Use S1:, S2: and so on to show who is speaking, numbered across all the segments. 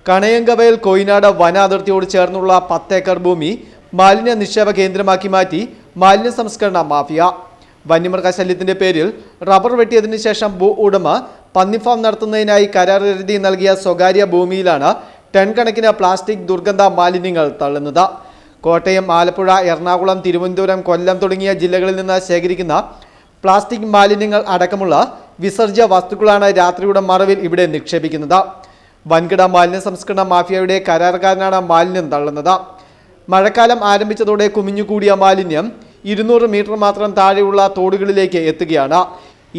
S1: കണയങ്കവയൽ കൊയിനാട് വന അതിർത്തിയോട് ചേർന്നുള്ള 10 ഏക്കർ ഭൂമി മാലിന്യ നിക്ഷേപ കേന്ദ്രമാക്കി മാറ്റി മാലിന്യ സംസ്കരണ മാഫിയ. വന്യമൃഗശല്യത്തിന്റെ പേരിൽ റബ്ബർ വെട്ടിയതിനു ശേഷം ഭൂ ഉടമ പന്നി ഫാം നടത്തുന്നതിനായി കരാർ എഴുതി നൽകിയ സ്വകാര്യ ഭൂമിയിലാണ് ടൺ കണക്കിന് പ്ലാസ്റ്റിക് ദുർഗന്ധ മാലിന്യങ്ങൾ തള്ളുന്നത്. കോട്ടയം, ആലപ്പുഴ, എറണാകുളം, തിരുവനന്തപുരം, കൊല്ലം തുടങ്ങിയ ജില്ലകളിൽ നിന്ന് ശേഖരിക്കുന്ന പ്ലാസ്റ്റിക് മാലിന്യങ്ങൾ അടക്കമുള്ള വിസർജ്യ വസ്തുക്കളാണ് രാത്രിയുടെ മറവിൽ ഇവിടെ നിക്ഷേപിക്കുന്നത്. വൻകിട മാലിന്യ സംസ്കരണ മാഫിയയുടെ കരാറുകാരനാണ് മാലിന്യം തള്ളുന്നത്. മഴക്കാലം ആരംഭിച്ചതോടെ കുമിഞ്ഞുകൂടിയ മാലിന്യം 200 മീറ്റർ മാത്രം താഴെയുള്ള തോടുകളിലേക്ക് എത്തുകയാണ്.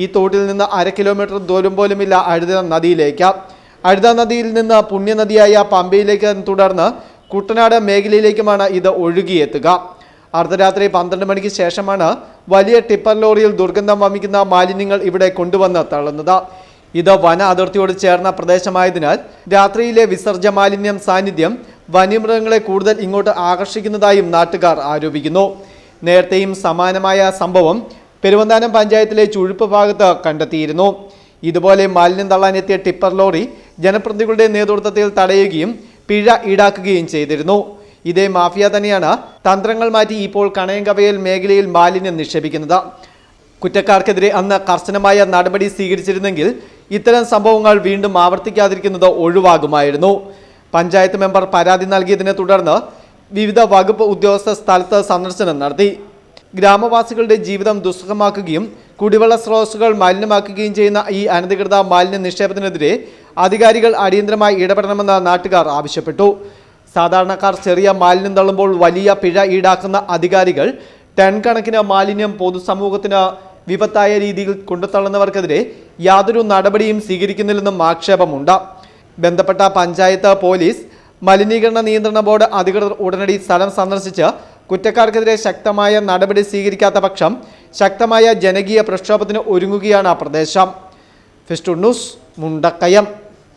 S1: ഈ തോട്ടിൽ നിന്ന് 1/2 കിലോമീറ്റർ ദൂരം പോലുമില്ല അഴുത നദിയിലേക്ക്. അഴുത നദിയിൽ നിന്ന് പുണ്യനദിയായ പമ്പയിലേക്ക് തുടർന്ന് കുട്ടനാട് മേഖലയിലേക്കുമാണ് ഇത് ഒഴുകിയെത്തുക. അർദ്ധരാത്രി 12 മണിക്ക് ശേഷമാണ് വലിയ ടിപ്പർ ലോറിയിൽ ദുർഗന്ധം വമിക്കുന്ന മാലിന്യങ്ങൾ ഇവിടെ കൊണ്ടുവന്ന് തള്ളുന്നത്. ഇത് വന അതിർത്തിയോട് ചേർന്ന പ്രദേശമായതിനാൽ രാത്രിയിലെ വിസർജ്യ മാലിന്യം സാന്നിധ്യം വന്യമൃഗങ്ങളെ കൂടുതൽ ഇങ്ങോട്ട് ആകർഷിക്കുന്നതായും നാട്ടുകാർ ആരോപിക്കുന്നു. നേരത്തെയും സമാനമായ സംഭവം പെരുവന്താനം പഞ്ചായത്തിലെ ചുഴുപ്പ് ഭാഗത്ത് കണ്ടെത്തിയിരുന്നു. ഇതുപോലെ മാലിന്യം തള്ളാനെത്തിയ ടിപ്പർ ലോറി ജനപ്രതിനിധികളുടെ നേതൃത്വത്തിൽ തടയുകയും പിഴ ഈടാക്കുകയും ചെയ്തിരുന്നു. ഇതേ മാഫിയ തന്നെയാണ് തന്ത്രങ്ങൾ മാറ്റി ഇപ്പോൾ കണയങ്കവയൽ മേഖലയിൽ മാലിന്യം നിക്ഷേപിക്കുന്നത്. കുറ്റക്കാർക്കെതിരെ അന്ന് കർശനമായ നടപടി സ്വീകരിച്ചിരുന്നെങ്കിൽ ഇത്തരം സംഭവങ്ങൾ വീണ്ടും ആവർത്തിക്കാതിരിക്കുന്നത് ഒഴിവാകുമായിരുന്നു. പഞ്ചായത്ത് മെമ്പർ പരാതി നൽകിയതിനെ തുടർന്ന് വിവിധ വകുപ്പ് ഉദ്യോഗസ്ഥർ സ്ഥലത്ത് സന്ദർശനം നടത്തി. ഗ്രാമവാസികളുടെ ജീവിതം ദുസ്സഹമാക്കുകയും കുടിവെള്ള സ്രോതസ്സുകൾ മലിനമാക്കുകയും ചെയ്യുന്ന ഈ അനധികൃത മാലിന്യ നിക്ഷേപത്തിനെതിരെ അധികാരികൾ അടിയന്തരമായി ഇടപെടണമെന്ന് നാട്ടുകാർ ആവശ്യപ്പെട്ടു. സാധാരണക്കാർ ചെറിയ മാലിന്യം തള്ളുമ്പോൾ വലിയ പിഴ ഈടാക്കുന്ന അധികാരികൾ ടൺ കണക്കിന് മാലിന്യം പൊതുസമൂഹത്തിന് വിപത്തായ രീതിയിൽ കൊണ്ടുതള്ളുന്നവർക്കെതിരെ യാതൊരു നടപടിയും സ്വീകരിക്കുന്നില്ലെന്നും ആക്ഷേപമുണ്ട്. ബന്ധപ്പെട്ട പഞ്ചായത്ത്, പോലീസ്, മലിനീകരണ നിയന്ത്രണ ബോർഡ് അധികൃതർ ഉടനടി സ്ഥലം സന്ദർശിച്ച് കുറ്റക്കാർക്കെതിരെ ശക്തമായ നടപടി സ്വീകരിക്കാത്ത പക്ഷം ശക്തമായ ജനകീയ പ്രക്ഷോഭത്തിന് ഒരുങ്ങുകയാണ് പ്രദേശം. Festoon news, Mundakayam.